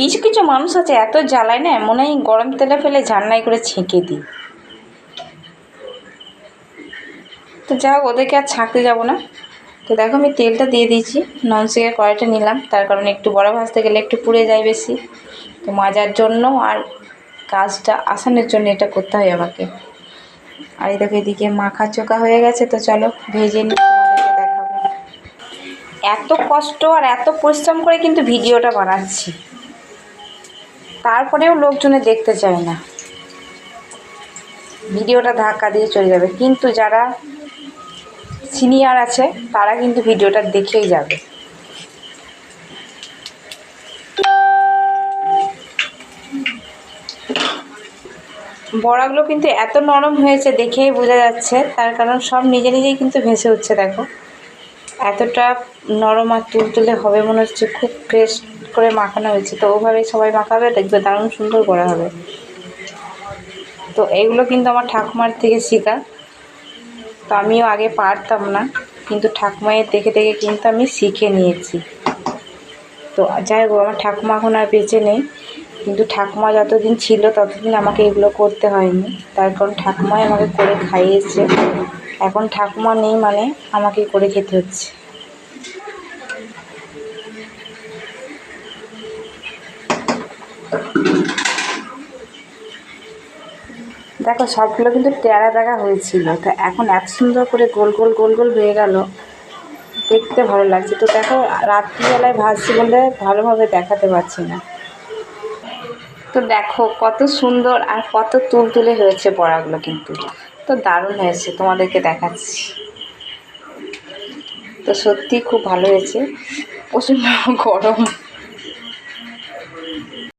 কিছু কিছু মানুষ আছে এত জ্বালায় না, মনে হয় গরম তেলে ফেলে ঝান্নাই করে ছেঁকে দিই। তো যাই হোক, ওদেরকে আর ছাঁকতে যাবো না। তো দেখো আমি তেলটা দিয়ে দিয়েছি, ননস্টিকের কড়াইটা নিলাম, তার কারণে একটু বড় ভাজতে গেলে একটু পুড়ে যায় বেশি। তো মাজার জন্য আর কাজটা আসানের জন্য এটা করতে হয় আমাকে। আর এই দেখো এদিকে মাখা চোখা হয়ে গেছে, তো চলো ভেজে নিই, তোমাদেরকে দেখাবো। এত কষ্ট আর এত পরিশ্রম করে কিন্তু ভিডিওটা বানাচ্ছি, তারপরেও লোকজনে দেখতে চায় না, ভিডিওটা ধাক্কা দিয়ে চলে যাবে। কিন্তু যারা সিনিয়র আছে তারা কিন্তু ভিডিওটা দেখেই যাবে। বড়াগুলো কিন্তু এত নরম হয়েছে দেখেই বোঝা যাচ্ছে, তার কারণ সব নিজে নিজেই কিন্তু ভেসে উঠছে। দেখো এতটা নরম আর তুলতুলে হবে, মনে হচ্ছে খুব ফ্রেশ করে মাখানো হয়েছে। তো ওভাবেই সবাই মাখাবে, দেখবে দারুণ সুন্দর বড়া হবে। তো এইগুলো কিন্তু আমার ঠাকুমার থেকে শেখা। তো আমিও আগে পারতাম না, কিন্তু ঠাকুমায়ের দেখে দেখে কিন্তু আমি শিখে নিয়েছি। তো যাই হোক, আমার ঠাকুমা এখন আর বেঁচে নেই, কিন্তু ঠাকুমা যতদিন ছিল ততদিন আমাকে এগুলো করতে হয়নি, তার কারণ ঠাকুমাই আমাকে করে খাইয়েছে। এখন ঠাকুমা নেই মানে আমাকে করে খেতে হচ্ছে। দেখো সবগুলো কিন্তু টেরা দেখা হয়েছিল, তো এখন এত সুন্দর করে গোল গোল গোল গোল হয়ে গেল, দেখতে ভালো লাগছে। তো দেখো রাত্রিবেলায় ভাজছি বলে ভালোভাবে দেখাতে পারছি না। তো দেখো কত সুন্দর আর কত তুলতুলে হয়েছে বড়াগুলো, কিন্তু তো দারুণ হয়েছে, তোমাদেরকে দেখাচ্ছি। তো সত্যি খুব ভালো হয়েছে, প্রচণ্ড গরম।